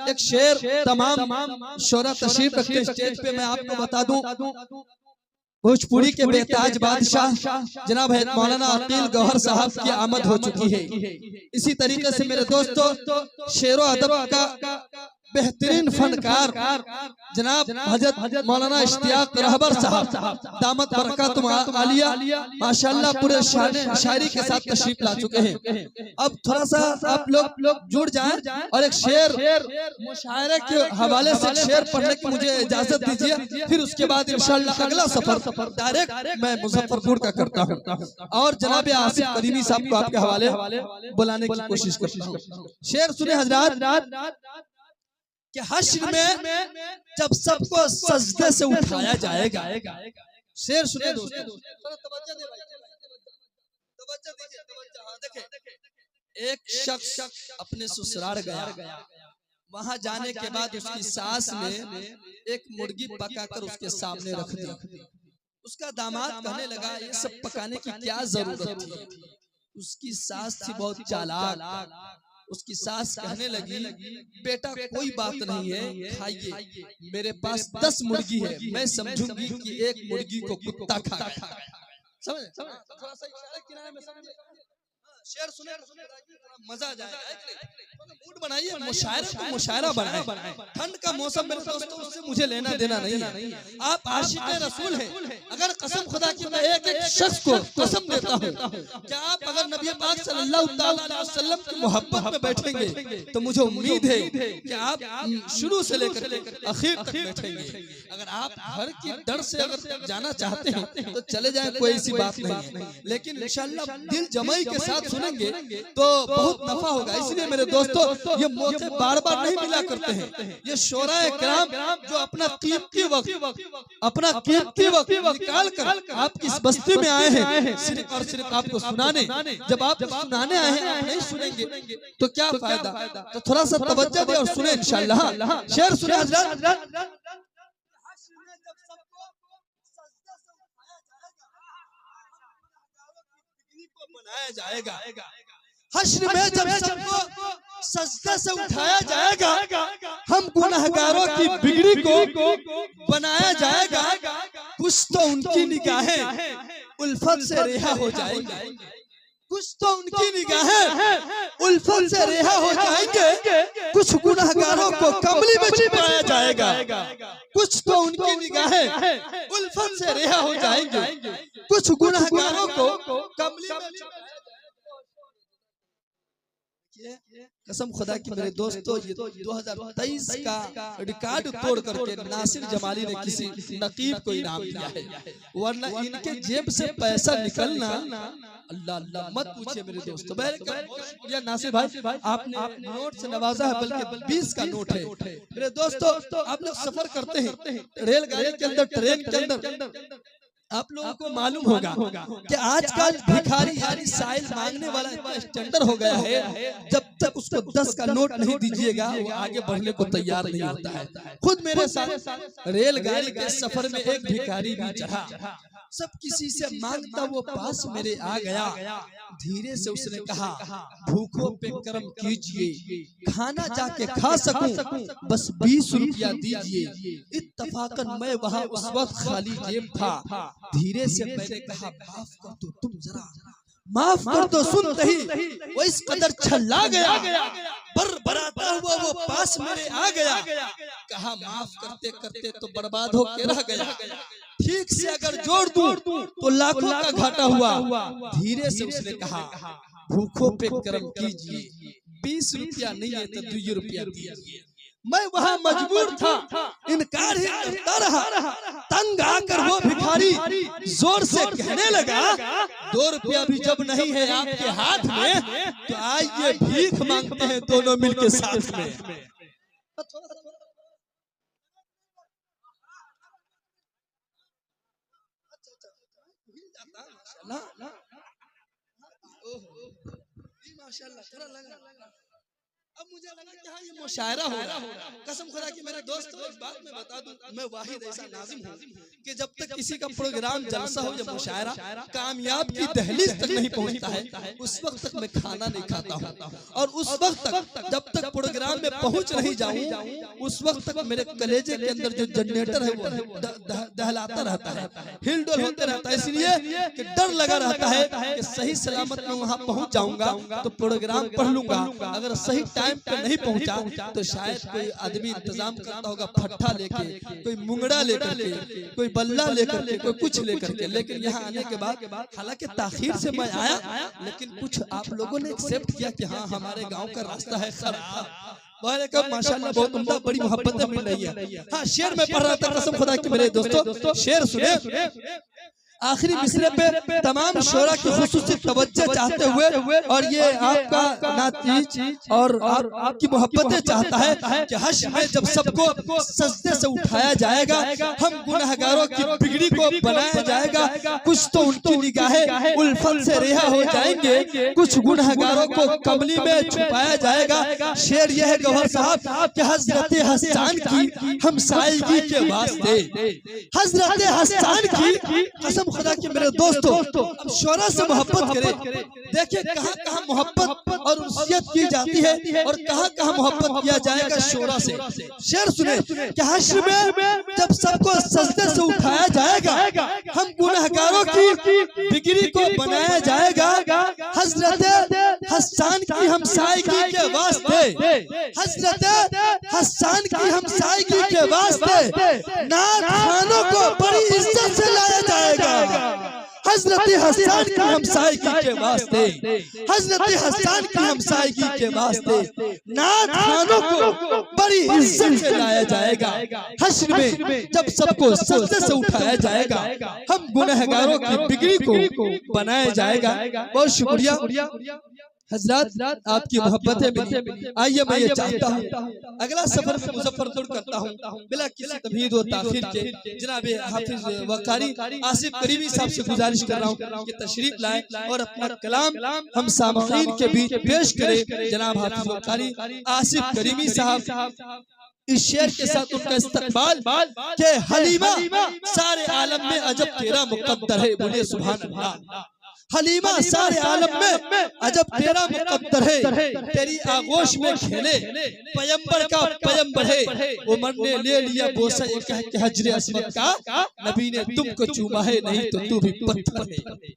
एक शेर तमाम शोरा तशरीफ रखते स्टेज पे मैं आपको बता दूं, भोजपुरी के बेताज बादशाह जनाब है मौलाना अकील गौहर साहब की आमद हो चुकी है। इसी तरीके से मेरे दोस्तों शेरो अदब का बेहतरीन फनकार जनाब हजरत मौलाना इश्तियाक रहबर साहब दामत बरकतुम आलिया माशाअल्लाह पूरे शायरी के साथ तशरीफ ला चुके हैं। अब थोड़ा सा आप लोग जुड़ जाएं और एक शेर मुशायरे के हवाले से शेर पढ़ने की मुझे इजाजत दीजिए, फिर उसके बाद इंशाअल्लाह अगला सफर डायरेक्ट मैं मुजफ्फरपुर का करता हूँ और जनाब आसिफ करीमी साहब को आपके हवाले बुलाने की कोशिश करता हूँ। शेर सुने हजरात कि हश्र में जब सबको सजदे से उठाया जाएगा। शेर सुने दोस्तों, एक शख्स अपने ससुराल गया, वहां जाने के बाद उसकी सास ने एक मुर्गी पकाकर उसके सामने रख दी। उसका दामाद कहने लगा ये सब पकाने की क्या जरूरत थी। उसकी सास थी बहुत चालाक। उसकी सास कहने लगी बेटा कोई बात नहीं है, खाइए, मेरे पास 10 मुर्गी है, मैं समझूंगी कि एक मुर्गी को कुत्ता खा। समझ थोड़ा सा इशारे किनारे में समझ शेर सुने मजा आ जाएगा। मूड बनाइए, मुशायरा को मुशायरा बनाए। ठंड का मौसम मेरे दोस्तों उससे मुझे लेना देना नहीं है। आप आशिक़े रसूल हैं, अगर कसम खुदा की मैं एक शख्स को कसम देता हूँ कि आप अगर नबी पाक सल्लल्लाहु अलैहि वसल्लम की मोहब्बत में बैठेंगे तो मुझे उम्मीद है कि आप शुरू से लेकर आखिर तक बैठेंगे। अगर आप घर की डर से अगर जाना चाहते हैं तो चले जाएं, कोई ऐसी बात नहीं है, लेकिन इंशाअल्लाह दिल जमाई के साथ सुनेंगे तो बहुत नफा होगा। इसलिए मेरे दोस्तों ये मौके बार बार नहीं मिला करते हैं। ये शोराए किराम जो अपना कीमती वक्त निकाल कर आपकी इस बस्ती में आए हैं सिर्फ और सिर्फ आपको सुनाने। जब आप सुनाने आए हैं आप नहीं सुनेंगे तो क्या फायदा। तो थोड़ा सा तवज्जो दे और सुने इंशाअल्लाह। शेर सुने हजरत, बनाया जाएगा। हश्र में जब सबको सजदे से उठाया जाएगा, हम गुनहगारों की बिगड़ी को बनाया जाएगा। कुछ तो उनकी निगाहें उल्फत से रिहा हो जाएंगी, कुछ तो उनकी निगाहें उल्फत से रिहा हो जाएंगे। कुछ गुनहगारों को कमली में छिपाया जाएगा, कुछ तो उनकी निगाहें उल्फत से रिहा हो जाएंगे। कुछ गुनहगारों को कमली में कसम खुदा की मेरे दोस्तों ये 2023 का रिकॉर्ड तोड़ करके नासिर जमाली ने किसी नकीब को इनाम दिया है, वरना इनके जेब से पैसा निकलना अल्लाह अल्लाह मत पूछिए मेरे दोस्तों। या नासिर भाई आपने नोट से नवाजा है, बल्कि 20 का नोट है। मेरे दोस्तों आप लोग सफर करते हैं रेलगाड़ी के अंदर, ट्रेन के अंदर, आप लोगों को मालूम होगा कि आजकल भिखारी यानी साइल मांगने वाला इतना स्टैंडर्ड हो गया है, जब तक उसको 10 का नोट नहीं दीजिएगा वो आगे बढ़ने को तैयार नहीं होता है। खुद मेरे साथ रेलगाड़ी के सफर में एक भिखारी भी चढ़ा, सब किसी से मांगता वो पास मेरे आ गया। धीरे से उसने कहा भूखों पे कर्म कीजिए, खाना जाके खा सकूं बस 20 रुपया दीजिए। इत्तफाकन मैं वहां उस वक्त खाली जेब था। धीरे से मैंने कहा माफ कर दो, तुम जरा माफ कर दो। सुनते ही वो इस कदर छल्ला गया, बराता हुआ वो पास मेरे आ गया। कहा माफ करते करते तो बर्बाद होके रह गया, ठीक से अगर जोड़ दूं तो लाखों का घाटा हुआ। धीरे से उसने कहा भूखों पे कर्म कीजिए, 20 रुपया नहीं है तो 2 रुपया दीजिए। मैं वहां मजबूर था, इनकार ही करता रहा। तंग आकर वो भिखारी जोर से कहने लगा 2 रुपया भी जब नहीं है आपके हाथ में तो आइए भीख मांगते हैं दोनों मिलके साथ में। माशाल्लाह थोड़ा लगा अब मुझे लगा कि हाँ ये मुशायरा हो रहा है। कसम खुदा की मेरे दोस्तों एक बात मैं बता दूं, मैं वाहिद ऐसा नाज़िम हूँ कि जब तक किसी का प्रोग्राम जलसा हो या मुशायरा कामयाब की दहलीज तक नहीं पहुंचता है, उस वक्त तक मैं खाना नहीं खाता हूँ। और उस वक्त तक जब तक प्रोग्राम में पहुंच नहीं जाऊं, उस वक्त तक मेरे कलेजे के अंदर जो जनरेटर है वो दहलाता रहता है, हिलडोल होते रहता है, इसलिए कि डर लगा रहता है कि सही सलामत में वहां पहुंच जाऊंगा तो प्रोग्राम पढ़ लूंगा, अगर सही टाइम पे नहीं पहुंचा तो शायद कोई आदमी इंतजाम करता होगा फट्टा लेके, कोई मुंगड़ा लेकर के, कोई बल्ला लेकर के, कोई कुछ लेकर के। लेकिन यहाँ आने के बाद हालांकि ताखीर से मैं आया, लेकिन कुछ आप लोगों ने एक्सेप्ट किया कि हाँ हमारे गांव का रास्ता है खराब। माशाल्लाह बहुत उम्दा, बड़ी मोहब्बतें मिल रही है। हाँ शेर में पढ़ रहा था, कसम खुदा की मेरे दोस्तों शेर सुने। आखिरी मिसरे पे तमाम शोरा की खुसूसी तवज्जो चाहते हुए, और ये आपका नातीज और आपकी मोहब्बतें चाहता है कि हश्र में जब सबको सजदे से उठाया जाएगा, हम गुनहगारों की बिगड़ी को बनाया जाएगा, कुछ तो उनकी निगाहें उल्फत से रिहा हो जाएंगे, कुछ गुनहगारों को कमली में छुपाया जाएगा। शेर यह है गौहर साहब कि हजरत हसन की हमसायगी के वास्ते, हजरत हसन की कसम खुदा की मेरे दोस्तों अब शोरा से मोहब्बत करें। देखिए कहाँ कहाँ मोहब्बत और उसियत की जाती है और कहाँ कहाँ मोहब्बत किया जाएगा शोरा से। शेर सुने कि हश्र में जब सबको सजदे से उठाया जाएगा, हम गुनहगारों की बिगड़ी को बनाया जाएगा, हजरत हसन की हमसायगी के वास्ते, हजरत हसन की हमसायगी के वास्ते नात खानों को बड़ी इज्जत से लाया जाएगा। हजरत हसन की हमसायगी के वास्ते, हजरत हसन की हमसायगी के वास्ते नात खानों को बड़ी इज्जत से लाया जाएगा। हश्र में जब सबको सजदे से उठाया जाएगा, हम गुनहगारों की बिगड़ी को बनाया जाएगा। बहुत शुक्रिया हजरत, आपकी मोहब्बतें मिली। आइए मैं ये चाहता हूँ अगला सफर में मुजफ्फरपुर करता हूँ बिला किसी तमहीद व ताखीर के जनाब हाफिज वकारी आसिफ करीमी साहब से गुजारिश कर रहा हूँ कि तशरीफ लाए और अपना कलाम हम सामईन के बीच पेश करें। जनाब हाफिज वकारी आसिफ करीमी साहब इस शेर के साथ उनका इस्तकबाल के हलीमा सारे आलम में अजब तेरा मुकद्दर है, बोले सुभान अल्लाह। हलीमा सारे आलम में अजब तेरा मुकद्दर है, तेरी आगोश में खेले पैगंबर का पैगंबर है। उमर ने ले लिया बोसा ये कह के हजरे अस्मत का, नबी ने तुमको चूमा है नहीं तो तू भी पत्थर है।